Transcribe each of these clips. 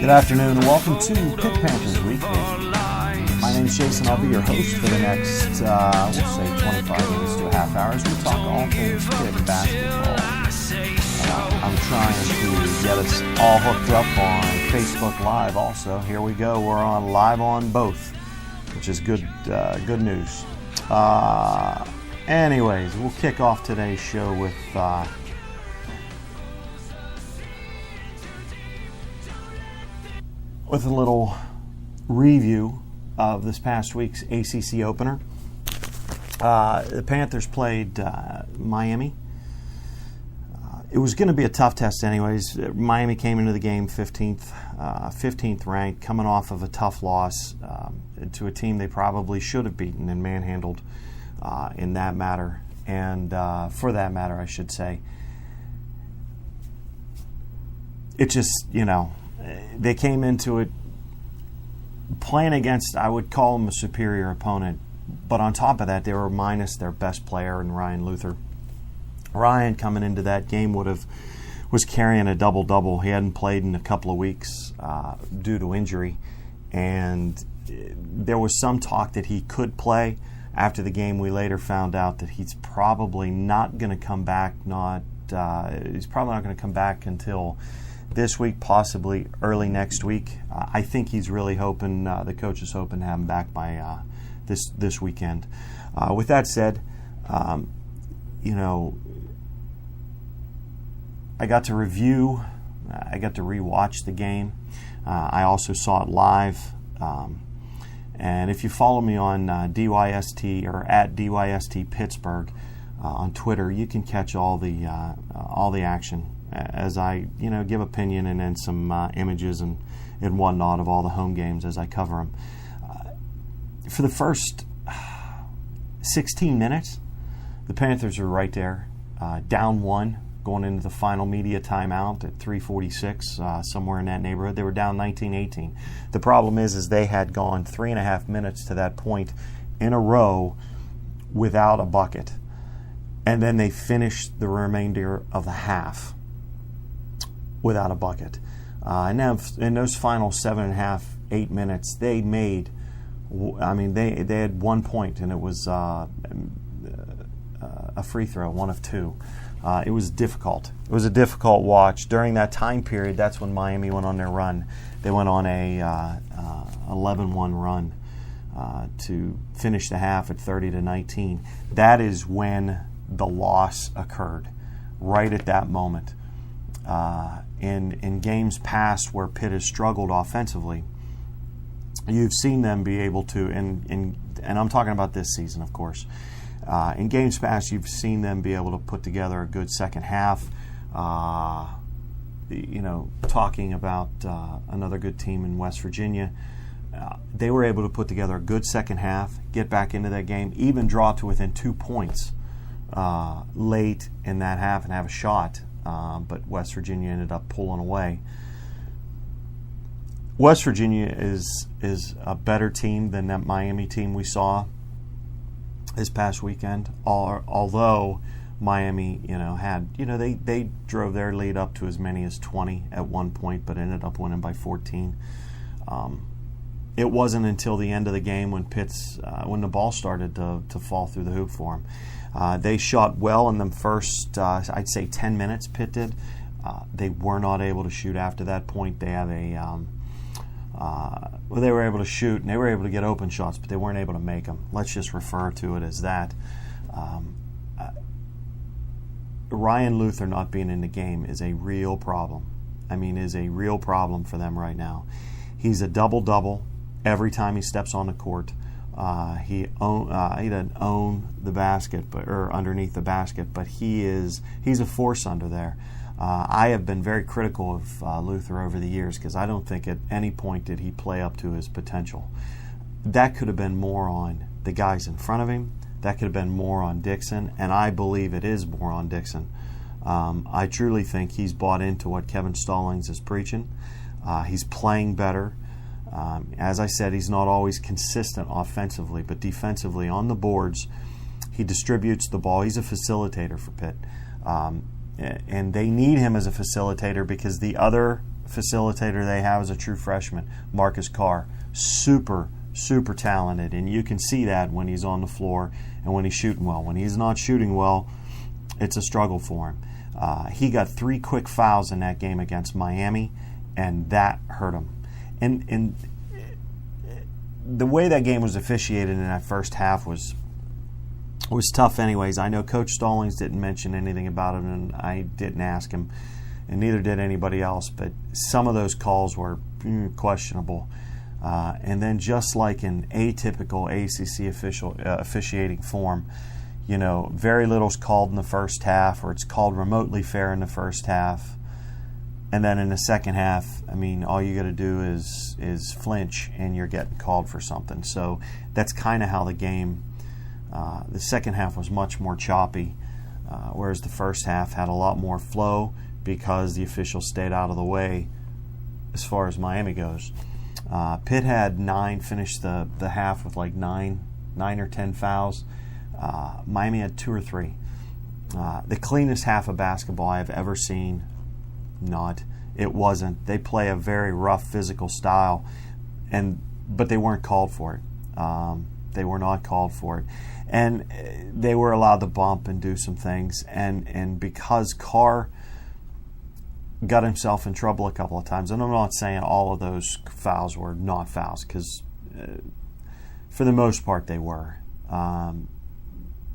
Good afternoon and welcome to Pitt Panthers Weekly. My name's Jason. I'll be your host for the next, we'll say 25 minutes to a half hour as we talk all things Pitt basketball. I'm trying to get us all hooked up on Facebook Live also. Here we go. We're on live on both, which is good news. Anyways, we'll kick off today's show with a little review of this past week's ACC Opener. The Panthers played Miami. It was going to be a tough test anyways. Miami came into the game 15th ranked, coming off of a tough loss to a team they probably should have beaten and manhandled in that matter. And for that matter, I should say. It just, they came into it playing against, I would call them a superior opponent. But on top of that, they were minus their best player in Ryan Luther. Ryan, coming into that game, was carrying a double-double. He hadn't played in a couple of weeks due to injury. And there was some talk that he could play. After the game, we later found out that he's probably not going to come back. He's probably not going to come back until this week, possibly early next week. I think he's really hoping, the coach is hoping to have him back by this weekend. With that said, I got to rewatch the game. I also saw it live. And if you follow me on DYST or at DYST Pittsburgh on Twitter, you can catch all the action as I give opinion and then some images and whatnot of all the home games as I cover them. For the first 16 minutes, the Panthers are right there, down one, going into the final media timeout at 3:46, somewhere in that neighborhood. They were down 19-18. The problem is they had gone 3.5 minutes to that point in a row without a bucket. And then they finished the remainder of the half without a bucket. And now in those final 7.5, 8 minutes, they made, they had 1 point, and it was a free throw, one of two. It was difficult. It was a difficult watch. During that time period, that's when Miami went on their run. They went on a 11-1 run to finish the half at 30-19. That is when the loss occurred, right at that moment. In games past where Pitt has struggled offensively, you've seen them be able to, and I'm talking about this season, of course. In games past, you've seen them be able to put together a good second half. Talking about another good team in West Virginia, they were able to put together a good second half, get back into that game, even draw to within 2 points late in that half and have a shot. But West Virginia ended up pulling away. West Virginia is a better team than that Miami team we saw this past weekend. Although Miami, they drove their lead up to as many as 20 at one point, but ended up winning by 14. It wasn't until the end of the game when the ball started to fall through the hoop for them. They shot well in the first, I'd say 10 minutes, Pitt did. They were not able to shoot after that point. They have they were able to shoot and they were able to get open shots, but they weren't able to make them. Let's just refer to it as that. Ryan Luther not being in the game is a real problem. Is a real problem for them right now. He's a double-double every time he steps on the court. He doesn't own the basket, or underneath the basket, but he's a force under there. I have been very critical of Luther over the years because I don't think at any point did he play up to his potential. That could have been more on the guys in front of him. That could have been more on Dixon, and I believe it is more on Dixon. I truly think he's bought into what Kevin Stallings is preaching. He's playing better. As I said, he's not always consistent offensively, but defensively on the boards, he distributes the ball. He's a facilitator for Pitt. And they need him as a facilitator because the other facilitator they have is a true freshman, Marcus Carr. Super talented, and you can see that when he's on the floor and when he's shooting well. When he's not shooting well, it's a struggle for him. He got 3 quick fouls in that game against Miami, and that hurt him. And the way that game was officiated in that first half was tough anyways. I know Coach Stallings didn't mention anything about it, and I didn't ask him, and neither did anybody else, but some of those calls were questionable. And then just like in atypical ACC officiating form, very little's called in the first half, or it's called remotely fair in the first half. And then in the second half, all you got to do is flinch and you're getting called for something. So that's kind of how the game, the second half was much more choppy, whereas the first half had a lot more flow because the officials stayed out of the way as far as Miami goes. Pitt had 9, finished the half with like 9 or 10 fouls. Miami had 2 or 3. The cleanest half of basketball I've ever seen. It wasn't. They play a very rough physical style, but they weren't called for it. They were not called for it, and they were allowed to bump and do some things. And because Carr got himself in trouble a couple of times, and I'm not saying all of those fouls were not fouls, because for the most part they were.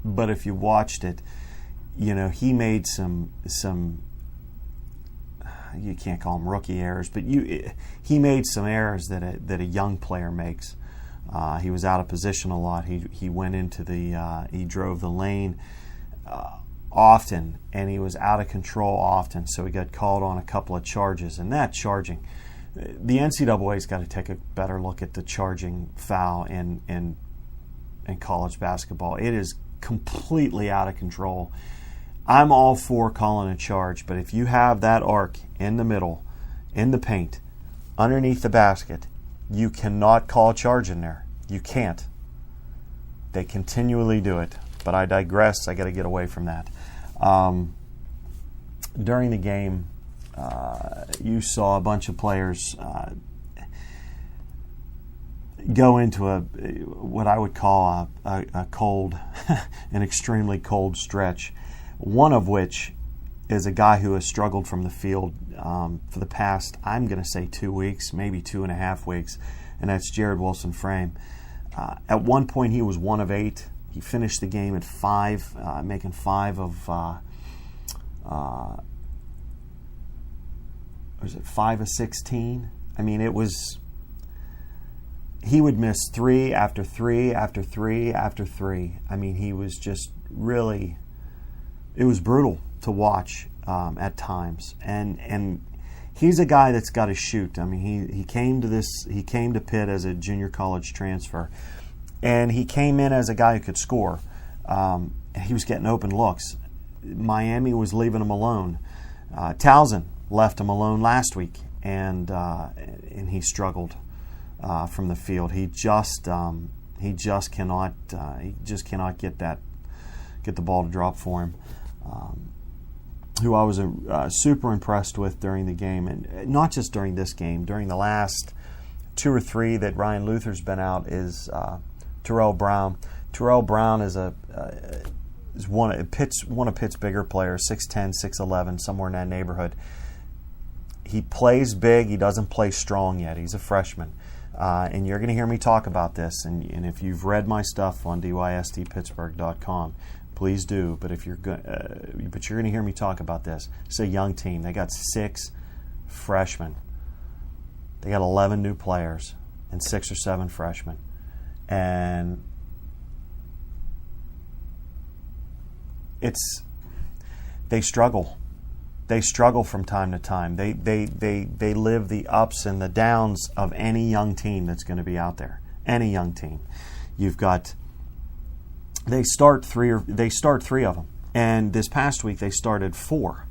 But if you watched it, he made some you can't call them rookie errors, but he made some errors that a young player makes. He was out of position a lot. He went into he drove the lane often, and he was out of control often, so he got called on a couple of charges. And that charging, the NCAA's got to take a better look at the charging foul in college basketball. It is completely out of control. I'm all for calling a charge, but if you have that arc in the middle, in the paint, underneath the basket, you cannot call a charge in there. You can't. They continually do it. But I digress. I got to get away from that. During the game, you saw a bunch of players go into what I would call a cold, an extremely cold stretch. One of which is a guy who has struggled from the field for the past, I'm going to say 2 weeks, maybe 2.5 weeks, and that's Jared Wilson-Frame. At one point, he was 1 of 8. He finished the game at 5, making 5 of, was it 5 of 16? He would miss 3 after 3 after 3 after 3. He was just really, it was brutal to watch at times. And he's a guy that's got to shoot. He came to Pitt as a junior college transfer, and he came in as a guy who could score. He was getting open looks. Miami was leaving him alone. Towson left him alone last week, and he struggled from the field. He just cannot get the ball to drop for him. Who I was super impressed with during the game, and not just during this game, during the last 2 or 3 that Ryan Luther's been out, is Terrell Brown. Terrell Brown is one of Pitt's bigger players, 6'10", 6'11", somewhere in that neighborhood. He plays big. He doesn't play strong yet. He's a freshman. And you're going to hear me talk about this. And if you've read my stuff on dystpittsburgh.com, please do. But you're going to hear me talk about this. It's a young team. They got 6 freshmen. They got 11 new players and 6 or 7 freshmen. And they struggle. They struggle from time to time. They live the ups and the downs of any young team that's going to be out there. Any young team. You've got, they start 3 of them. And this past week they started 4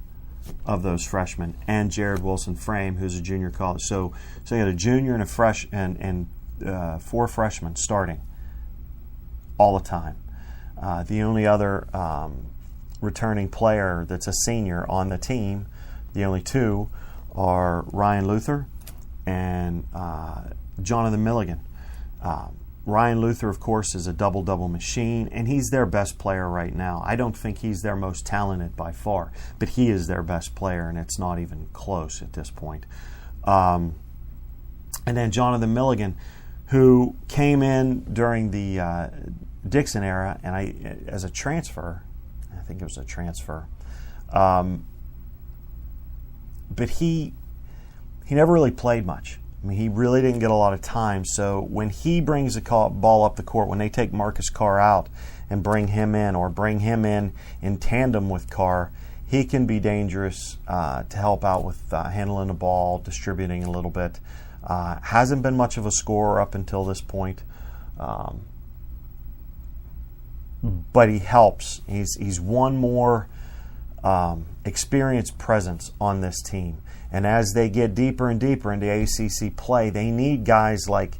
of those freshmen and Jared Wilson-Frame, who's a junior college. So you had a junior and a fresh and 4 freshmen starting all the time. The only other returning player that's a senior on the team, the only 2, are Ryan Luther and Jonathan Milligan. Ryan Luther, of course, is a double-double machine, and he's their best player right now. I don't think he's their most talented by far, but he is their best player, and it's not even close at this point. And then Jonathan Milligan, who came in during the Dixon era, and as a transfer, I think it was a transfer, but he never really played much. I mean, he really didn't get a lot of time. So when he brings the ball up the court, when they take Marcus Carr out and bring him in, or bring him in tandem with Carr, he can be dangerous to help out with handling the ball, distributing a little bit. Hasn't been much of a scorer up until this point, but he helps. He's one more experienced presence on this team. And as they get deeper and deeper into ACC play, they need guys like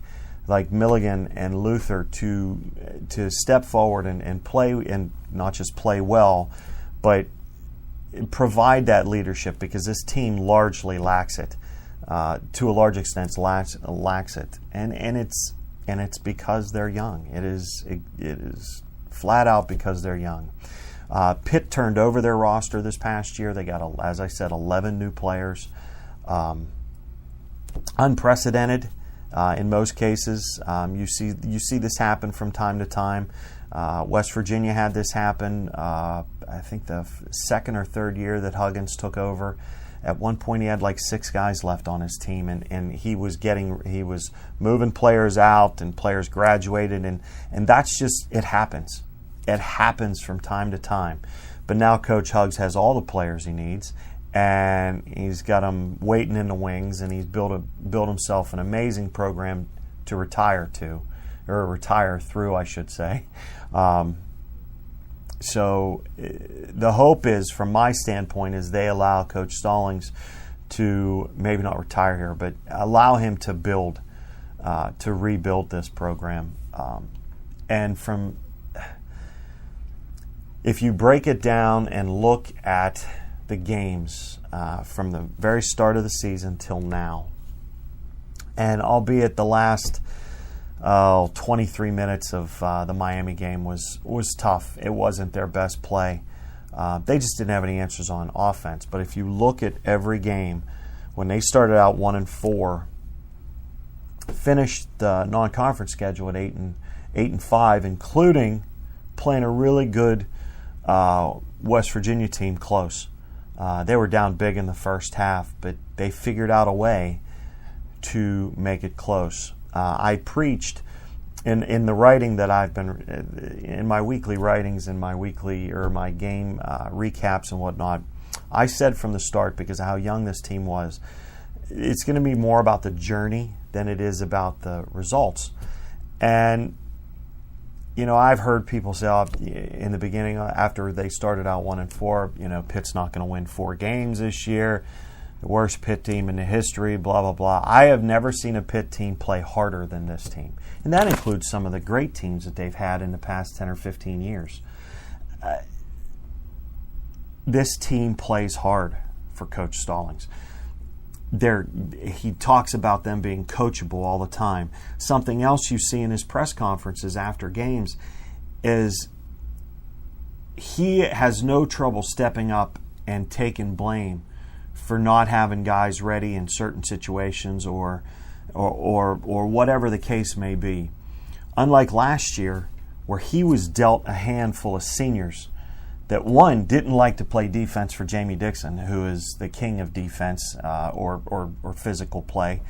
Milligan and Luther to step forward and play, and not just play well, but provide that leadership, because this team largely lacks it. To a large extent, lacks it, and it's because they're young. It is flat out because they're young. Pitt turned over their roster this past year. They got, as I said, 11 new players. Unprecedented in most cases. You see this happen from time to time. West Virginia had this happen. I think the second or third year that Huggins took over. At one point, he had like 6 guys left on his team, and he was moving players out, and players graduated, and that's just, it happens. It happens from time to time. But now Coach Huggs has all the players he needs, and he's got them waiting in the wings, and he's built himself an amazing program to retire through, I should say. So the hope is, from my standpoint, is they allow Coach Stallings to maybe not retire here, but allow him to rebuild this program. And if you break it down and look at the games from the very start of the season till now, and albeit the last 23 minutes of the Miami game was tough. It wasn't their best play. They just didn't have any answers on offense. But if you look at every game, when they started out 1-4, finished the non-conference schedule at 8-5, including playing a really good West Virginia team close. They were down big in the first half, but they figured out a way to make it close. I preached in the writing that I've been in my weekly writings and my game recaps and whatnot. I said from the start, because of how young this team was, it's going to be more about the journey than it is about the results. And I've heard people say in the beginning, after they started out 1-4, Pitt's not going to win 4 games this year. The worst Pitt team in the history, blah, blah, blah. I have never seen a Pitt team play harder than this team. And that includes some of the great teams that they've had in the past 10 or 15 years. This team plays hard for Coach Stallings. He talks about them being coachable all the time. Something else you see in his press conferences after games is he has no trouble stepping up and taking blame for not having guys ready in certain situations or whatever the case may be. Unlike last year, where he was dealt a handful of seniors that, one, didn't like to play defense for Jamie Dixon, who is the king of defense or physical play.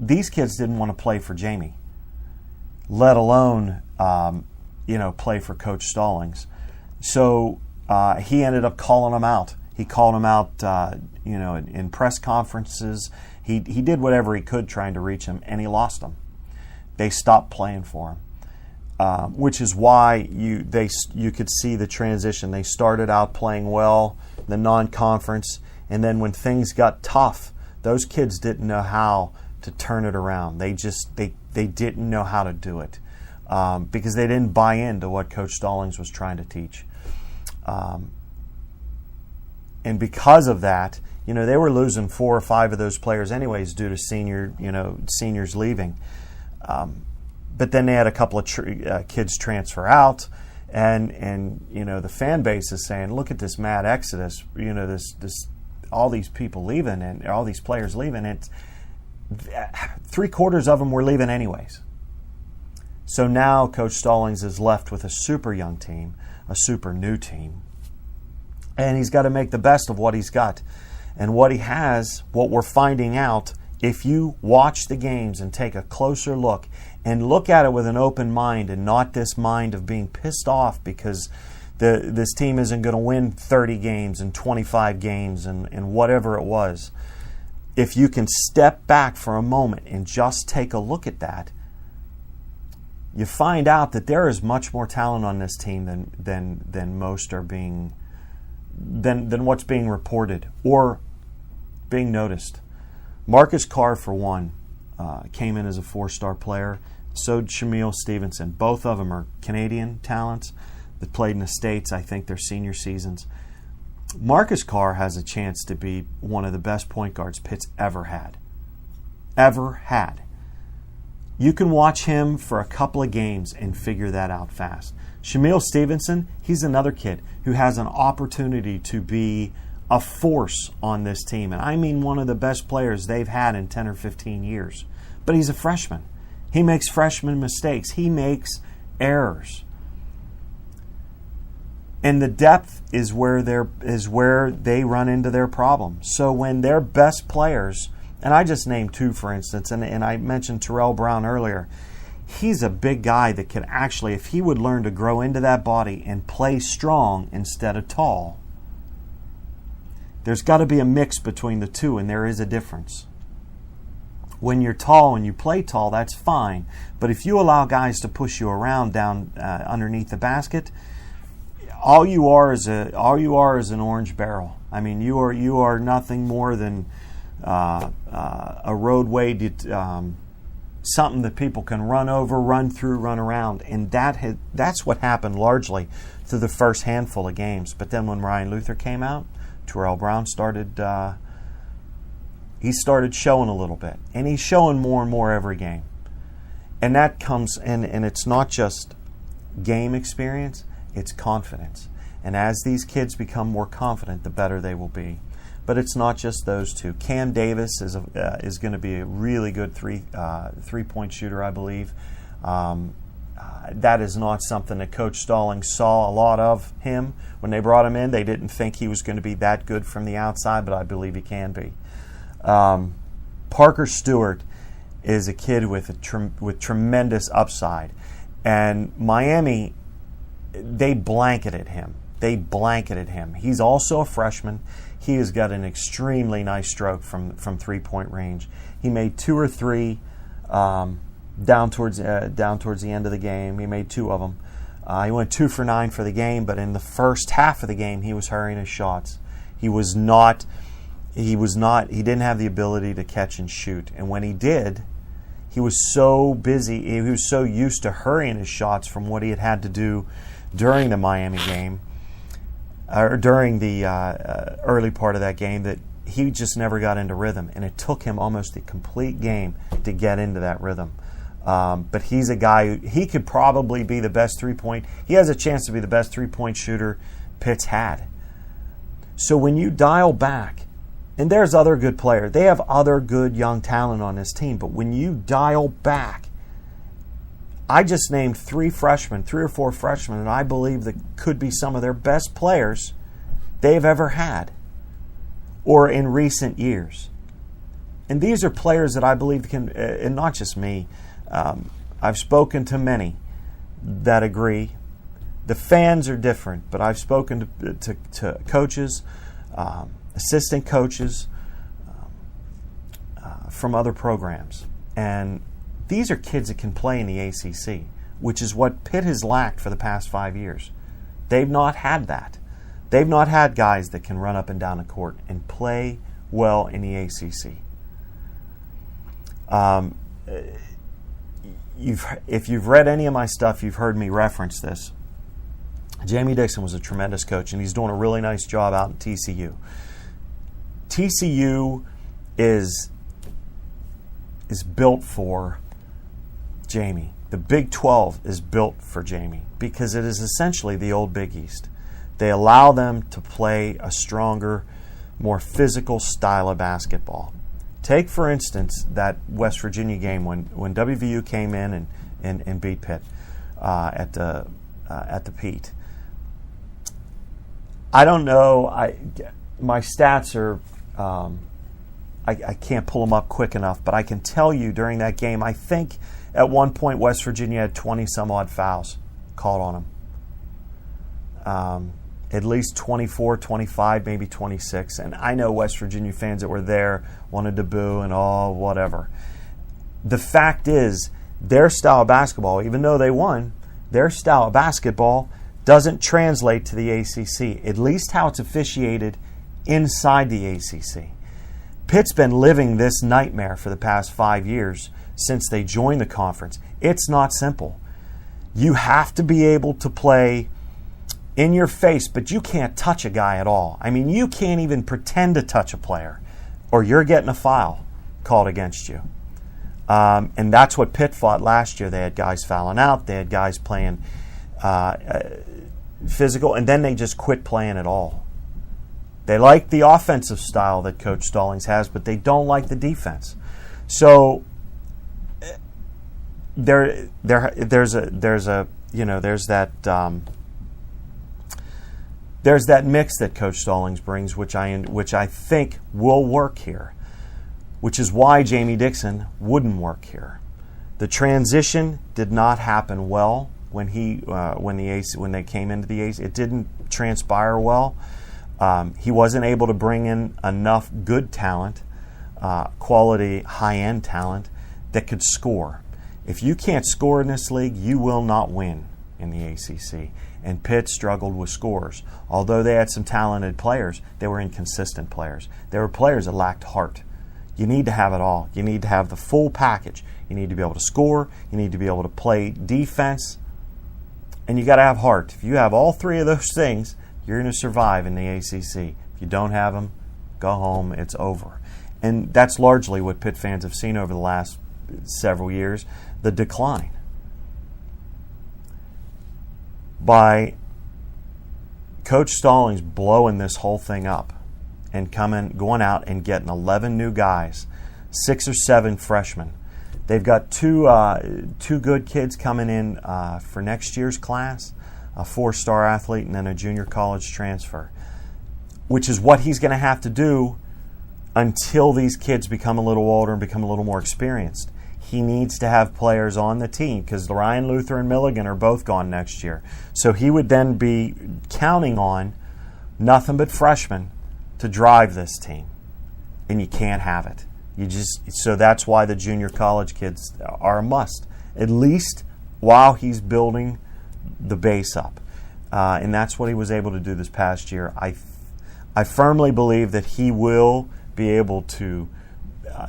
These kids didn't want to play for Jamie, let alone play for Coach Stallings. So he ended up calling them out. He called them out, in press conferences. He did whatever he could trying to reach him, and he lost them. They stopped playing for him, which is why you could see the transition. They started out playing well, the non-conference, and then when things got tough, those kids didn't know how to turn it around. They didn't know how to do it because they didn't buy into what Coach Stallings was trying to teach. And because of that, they were losing 4 or 5 of those players anyways due to seniors leaving. But then they had a couple of kids transfer out, and the fan base is saying, look at this mad exodus. This all these people leaving and all these players leaving. It's 3/4 of them were leaving anyways. So now Coach Stallings is left with a super young team, a super new team, and he's got to make the best of what he's got. And what he has, what we're finding out, if you watch the games and take a closer look and look at it with an open mind and not this mind of being pissed off because this team isn't going to win 30 games and 25 games and whatever it was. If you can step back for a moment and just take a look at that, you find out that there is much more talent on this team than most are being than what's being reported or being noticed. Marcus Carr, for one, came in as a 4-star player. So did Shamil Stevenson. Both of them are Canadian talents that played in the States, I think, their senior seasons. Marcus Carr has a chance to be one of the best point guards Pitt's ever had. Ever had. You can watch him for a couple of games and figure that out fast. Shamil Stevenson, he's another kid who has an opportunity to be a force on this team. And I mean one of the best players they've had in 10 or 15 years. But he's a freshman. He makes freshman mistakes. He makes errors. And the depth is where they run into their problems. So when their best players, and I just named 2, for instance, and I mentioned Terrell Brown earlier, he's a big guy that could actually, if he would learn to grow into that body and play strong instead of tall, there's got to be a mix between the two, and there is a difference. When you're tall and you play tall, that's fine. But if you allow guys to push you around down underneath the basket, all you are is an orange barrel. I mean, you are nothing more than a roadway, something that people can run over, run through, run around, and that's what happened largely through the first handful of games. But then when Ryan Luther came out, Terrell Brown started showing a little bit, and he's showing more and more every game. And that comes, and it's not just game experience, it's confidence. And as these kids become more confident, the better they will be. But it's not just those two. Cam Davis is going to be a really good three-point shooter, I believe. That is not something that Coach Stallings saw a lot of him. When they brought him in, they didn't think he was going to be that good from the outside, but I believe he can be. Parker Stewart is a kid with tremendous upside. And Miami, they blanketed him. He's also a freshman. He has got an extremely nice stroke from 3-point range. He made 2 or 3 down towards the end of the game. He made 2 of them. He went 2 for 9 for the game, but in the first half of the game, he was hurrying his shots. He didn't have the ability to catch and shoot. And when he did, he was so busy, he was so used to hurrying his shots from what he had to do during the Miami game, or during the early part of that game, that he just never got into rhythm. And it took him almost a complete game to get into that rhythm. But he's a guy he could probably be the best 3-point. He has a chance to be the best 3-point shooter Pitt's had. So when you dial back, and there's other good players, they have other good young talent on this team, but when you dial back, I just named 3 or 4 freshmen, and I believe that could be some of their best players they've ever had or in recent years. And these are players that I believe can, and not just me, I've spoken to many that agree. The fans are different, but I've spoken to coaches, assistant coaches from other programs. And these are kids that can play in the ACC, which is what Pitt has lacked for the past 5 years. They've not had that. They've not had guys that can run up and down the court and play well in the ACC. If you've read any of my stuff, you've heard me reference this. Jamie Dixon was a tremendous coach, and he's doing a really nice job out in TCU. TCU is built for Jamie. The Big 12 is built for Jamie because it is essentially the old Big East. They allow them to play a stronger, more physical style of basketball. Take, for instance, that West Virginia game when WVU came in and beat Pitt at the Pete. I don't know. My stats are I can't pull them up quick enough, but I can tell you during that game, I think at one point West Virginia had 20 some odd fouls called on them. At least 24, 25, maybe 26. And I know West Virginia fans that were there wanted to boo and all whatever. The fact is, their style of basketball, even though they won, their style of basketball doesn't translate to the ACC, at least how it's officiated inside the ACC. Pitt's been living this nightmare for the past 5 years since they joined the conference. It's not simple. You have to be able to play in your face, but you can't touch a guy at all. I mean, you can't even pretend to touch a player, or you're getting a foul called against you. And that's what Pitt fought last year. They had guys fouling out. They had guys playing physical, and then they just quit playing at all. They like the offensive style that Coach Stallings has, but they don't like the defense. So there's that mix that Coach Stallings brings, which I think will work here, which is why Jamie Dixon wouldn't work here. The transition did not happen well when they came into the ACC. It didn't transpire well. He wasn't able to bring in enough good talent, quality, high-end talent that could score. If you can't score in this league, you will not win in the ACC. And Pitt struggled with scores. Although they had some talented players, they were inconsistent players. They were players that lacked heart. You need to have it all. You need to have the full package. You need to be able to score. You need to be able to play defense. And you got to have heart. If you have all three of those things, you're going to survive in the ACC. If you don't have them, go home. It's over. And that's largely what Pitt fans have seen over the last several years, the decline. By Coach Stallings blowing this whole thing up and going out and getting 11 new guys, 6 or 7 freshmen. They've got two good kids coming in for next year's class, a 4-star athlete and then a junior college transfer, which is what he's going to have to do until these kids become a little older and become a little more experienced. He needs to have players on the team because Ryan Luther and Milligan are both gone next year. So he would then be counting on nothing but freshmen to drive this team. And you can't have it. So that's why the junior college kids are a must, at least while he's building the base up. And that's what he was able to do this past year. I firmly believe that he will be able to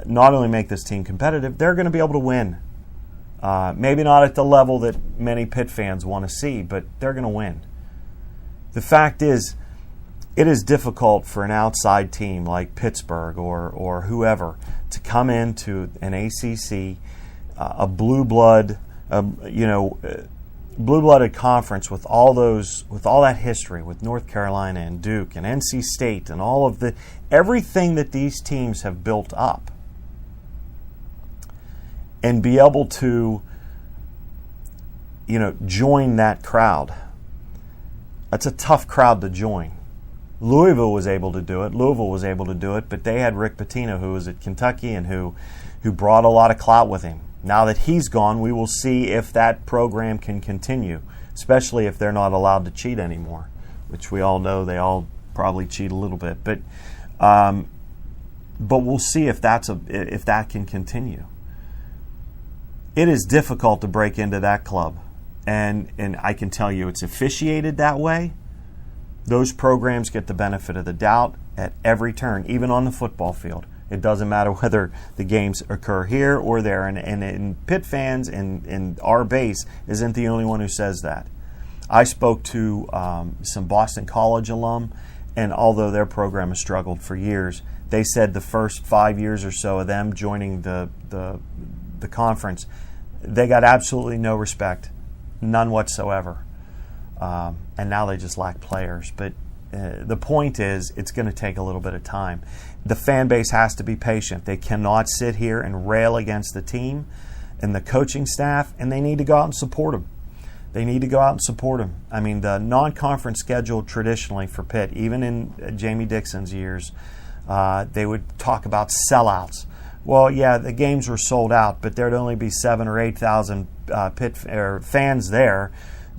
not only make this team competitive, they're going to be able to win. Maybe not at the level that many Pitt fans want to see, but they're going to win. The fact is, it is difficult for an outside team like Pittsburgh or whoever to come into an ACC, a blue-blooded conference with all that history, with North Carolina and Duke and NC State and all of everything that these teams have built up, and be able to, join that crowd. That's a tough crowd to join. Louisville was able to do it, but they had Rick Pitino, who was at Kentucky and who brought a lot of clout with him. Now that he's gone, we will see if that program can continue, especially if they're not allowed to cheat anymore, which we all know they all probably cheat a little bit. But we'll see if that can continue. It is difficult to break into that club, and I can tell you it's officiated that way. Those programs get the benefit of the doubt at every turn, even on the football field. It doesn't matter whether the games occur here or there, and Pitt fans and our base isn't the only one who says that. I spoke to some Boston College alum, and although their program has struggled for years, they said the first 5 years or so of them joining the conference, they got absolutely no respect, none whatsoever. And now they just lack players. But the point is, it's going to take a little bit of time. The fan base has to be patient. They cannot sit here and rail against the team and the coaching staff, and they need to go out and support them. They need to go out and support them. I mean, the non-conference schedule traditionally for Pitt, even in Jamie Dixon's years, they would talk about sellouts. Well, yeah, the games were sold out, but there'd only be 7,000 or 8,000 Pitt fans there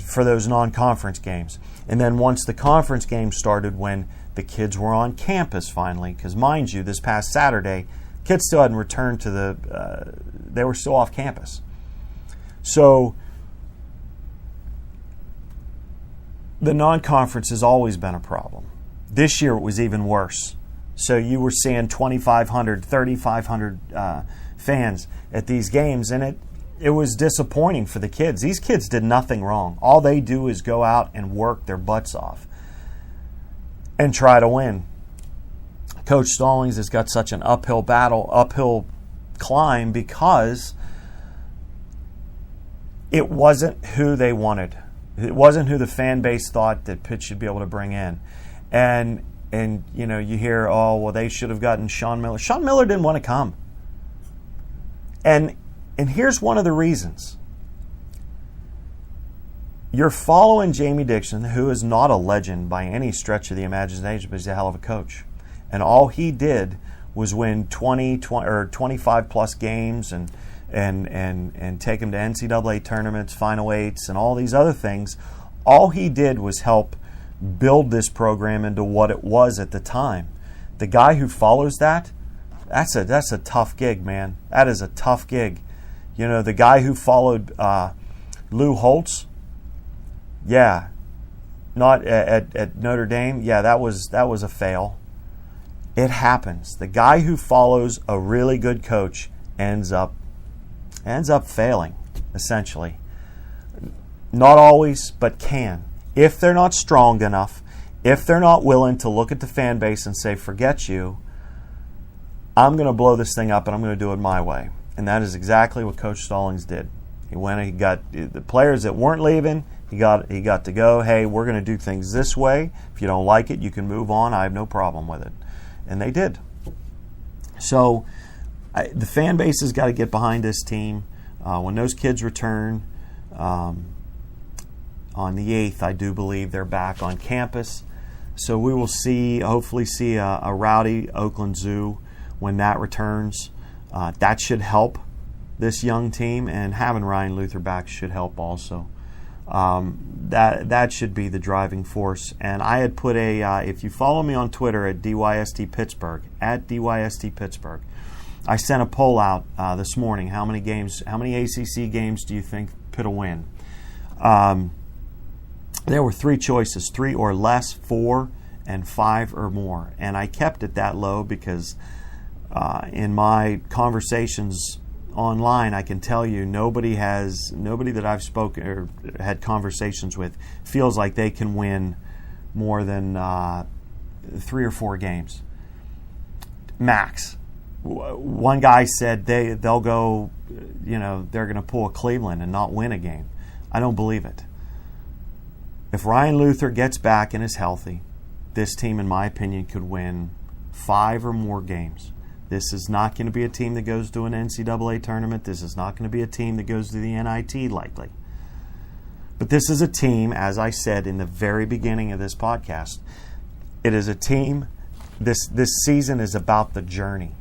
for those non-conference games. And then once the conference games started, when the kids were on campus finally, because mind you, this past Saturday, kids still hadn't returned to they were still off campus. So the non-conference has always been a problem. This year it was even worse. So you were seeing 2,500, 3,500 fans at these games, and it was disappointing for the kids. These kids did nothing wrong. All they do is go out and work their butts off and try to win. Coach Stallings has got such an uphill climb because it wasn't who they wanted. It wasn't who the fan base thought that Pitt should be able to bring in. And you know, you hear, oh, well, they should have gotten Sean Miller. Sean Miller didn't want to come. And here's one of the reasons. You're following Jamie Dixon, who is not a legend by any stretch of the imagination, but he's a hell of a coach. And all he did was win 20 or 25 plus games and take them to NCAA tournaments, Final Eights, and all these other things. All he did was help build this program into what it was at the time. The guy who follows that's a tough gig, man. That is a tough gig. You know, the guy who followed Lou Holtz, yeah, not at Notre Dame, yeah, that was a fail. It happens. The guy who follows a really good coach ends up failing, essentially. Not always, but can. If they're not strong enough, if they're not willing to look at the fan base and say, forget you, I'm going to blow this thing up and I'm going to do it my way. And that is exactly what Coach Stallings did. He went and he got the players that weren't leaving, he got to go, hey, we're going to do things this way. If you don't like it, you can move on. I have no problem with it. And they did. So the fan base has got to get behind this team. When those kids return, on the 8th, I do believe they're back on campus. So we will hopefully see a rowdy Oakland Zoo when that returns. That should help this young team, and having Ryan Luther back should help also. That should be the driving force. And I had put if you follow me on Twitter at DYST Pittsburgh, I sent a poll out this morning. How many ACC games do you think Pitt will win? There were 3 choices, 3 or less, 4, and 5 or more. And I kept it that low because in my conversations online, I can tell you nobody that I've spoken or had conversations with feels like they can win more than 3 or 4 games. Max. One guy said they'll go, they're going to pull a Cleveland and not win a game. I don't believe it. If Ryan Luther gets back and is healthy, this team, in my opinion, could win 5 or more games. This is not going to be a team that goes to an NCAA tournament. This is not going to be a team that goes to the NIT likely. But this is a team, as I said in the very beginning of this podcast, it is a team, this season is about the journey.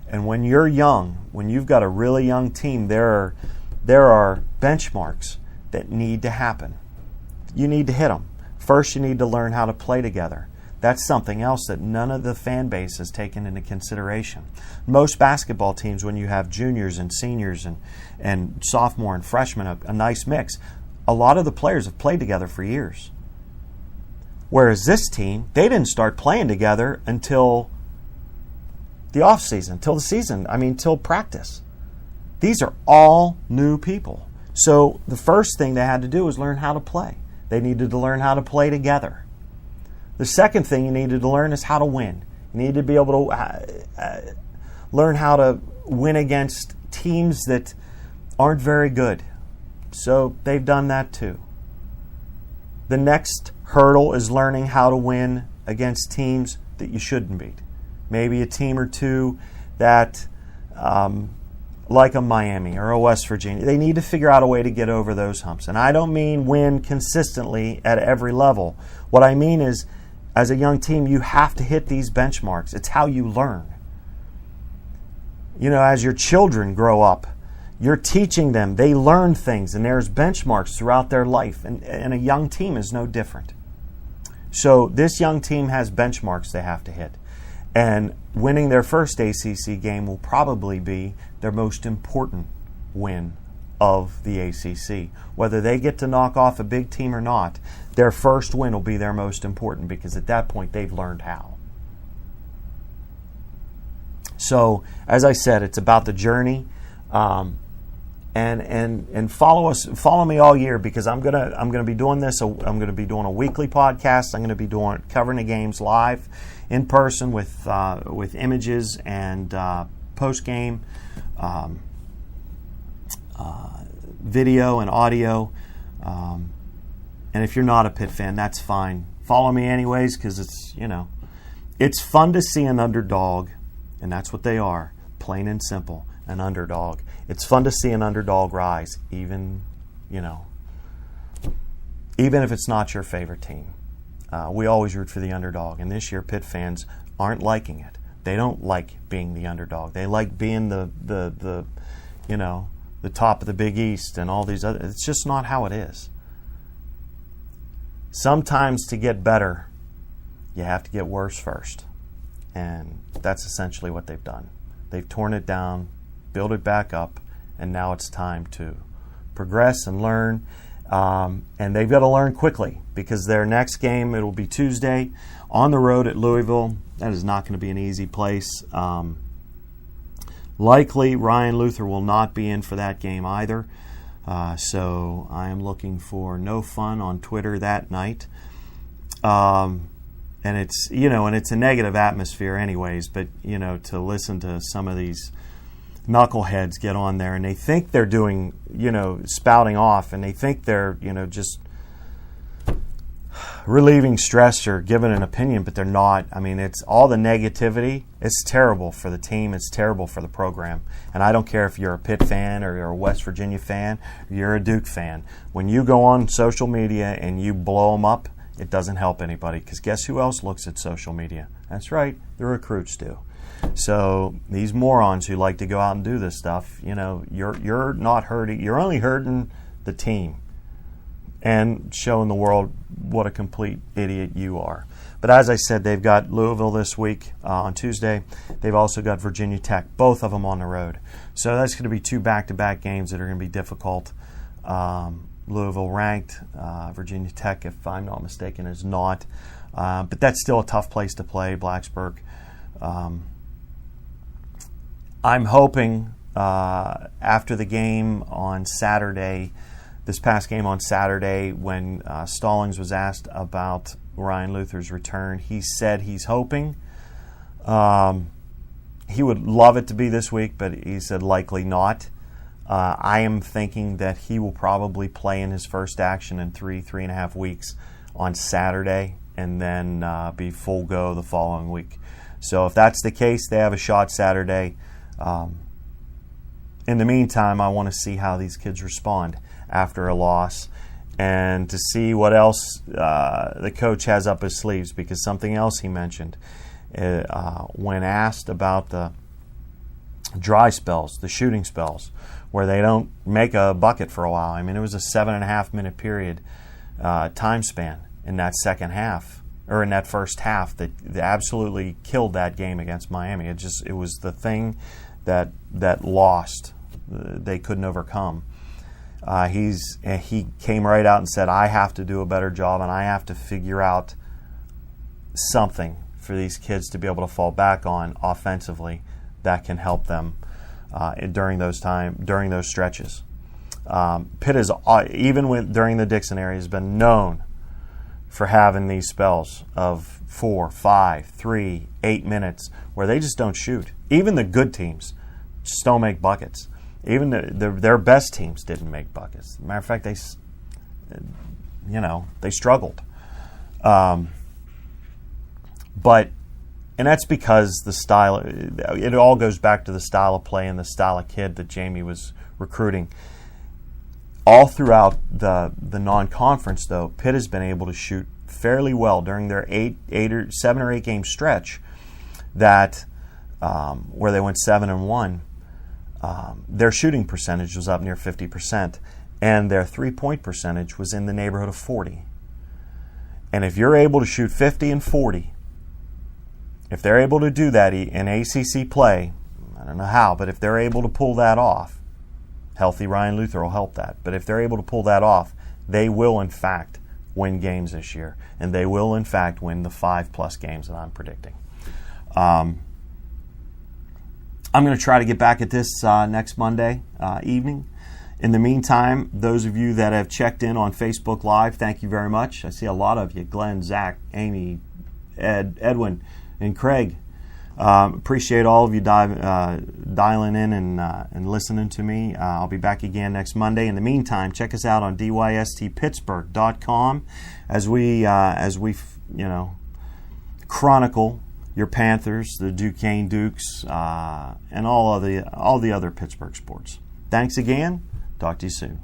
And when you're young, when you've got a really young team, there are benchmarks that need to happen. You need to hit them. First, you need to learn how to play together. That's something else that none of the fan base has taken into consideration. Most basketball teams, when you have juniors and seniors and sophomore and freshmen, a nice mix, a lot of the players have played together for years. Whereas this team, they didn't start playing together until the offseason, till practice. These are all new people. So the first thing they had to do was learn how to play. They needed to learn how to play together. The second thing you needed to learn is how to win. You need to be able to learn how to win against teams that aren't very good. So they've done that too. The next hurdle is learning how to win against teams that you shouldn't beat. Maybe a team or two that, like a Miami or a West Virginia, they need to figure out a way to get over those humps. And I don't mean win consistently at every level. What I mean is, as a young team, you have to hit these benchmarks. It's how you learn. As your children grow up, you're teaching them. They learn things, and there's benchmarks throughout their life. And a young team is no different. So this young team has benchmarks they have to hit. And winning their first ACC game will probably be their most important win of the ACC. Whether they get to knock off a big team or not, their first win will be their most important, because at that point they've learned how. So, as I said, it's about the journey, and follow me all year, because I'm gonna be doing this. I'm gonna be doing a weekly podcast. I'm gonna be covering the games live, in person, with images and post game video and audio. And if you're not a Pitt fan, that's fine. Follow me anyways, because it's fun to see an underdog. And that's what they are, plain and simple, an underdog. It's fun to see an underdog rise, even if it's not your favorite team. We always root for the underdog. And this year, Pitt fans aren't liking it. They don't like being the underdog. They like being the top of the Big East and all these other. It's just not how it is. Sometimes to get better, you have to get worse first. And that's essentially what they've done. They've torn it down, built it back up, and now it's time to progress and learn. And they've got to learn quickly, because their next game, it'll be Tuesday on the road at Louisville. That is not going to be an easy place. Likely, Ryan Luther will not be in for that game either. So I am looking for no fun on Twitter that night. And it's a negative atmosphere anyways, but to listen to some of these knuckleheads get on there, and they think they're doing, spouting off, and they think they're, just relieving stress or giving an opinion, but they're not. I mean, it's all the negativity. It's terrible for the team. It's terrible for the program. And I don't care if you're a Pitt fan or you're a West Virginia fan or you're a Duke fan. When you go on social media and you blow them up, it doesn't help anybody, because guess who else looks at social media? That's right, the recruits do. So these morons who like to go out and do this stuff, you're not hurting. You're only hurting the team and showing the world what a complete idiot you are. But as I said, they've got Louisville this week on Tuesday. They've also got Virginia Tech, both of them on the road. So that's going to be two back-to-back games that are going to be difficult. Louisville ranked, Virginia Tech, if I'm not mistaken, is not. But that's still a tough place to play, Blacksburg. I'm hoping after the game on Saturday, this past game on Saturday, when Stallings was asked about Ryan Luther's return, he said he's hoping. He would love it to be this week, but he said likely not. I am thinking that he will probably play in his first action in 3.5 weeks on Saturday, and then be full go the following week. So if that's the case, they have a shot Saturday. In the meantime, I want to see how these kids respond after a loss, and to see what else the coach has up his sleeves, because something else he mentioned when asked about the dry spells, the shooting spells, where they don't make a bucket for a while. I mean, it was a 7.5 minute period time span in that second half, or in that first half, that absolutely killed that game against Miami. It was the thing that lost, they couldn't overcome. He came right out and said, I have to do a better job, and I have to figure out something for these kids to be able to fall back on offensively that can help them during those stretches. Pitt is, during the Dixon era, has been known for having these spells of 4, 5, 3, 8 minutes where they just don't shoot. Even the good teams just don't make buckets. Even their best teams didn't make buckets. Matter of fact, they struggled. And that's because the style, it all goes back to the style of play and the style of kid that Jamie was recruiting. All throughout the non-conference, though, Pitt has been able to shoot fairly well during their 7 or 8 game stretch that where they went 7-1. Their shooting percentage was up near 50%, and their three-point percentage was in the neighborhood of 40. And if you're able to shoot 50 and 40, if they're able to do that in ACC play, I don't know how, but if they're able to pull that off, healthy Ryan Luther will help that. But if they're able to pull that off, they will, in fact, win games this year. And they will, in fact, win the 5+ games that I'm predicting. I'm going to try to get back at this next Monday evening. In the meantime, those of you that have checked in on Facebook Live, thank you very much. I see a lot of you, Glenn, Zach, Amy, Edwin, and Craig. Appreciate all of you dialing in and listening to me. I'll be back again next Monday. In the meantime, check us out on dystpittsburgh.com as we chronicle your Panthers, the Duquesne Dukes, and all the other Pittsburgh sports. Thanks again. Talk to you soon.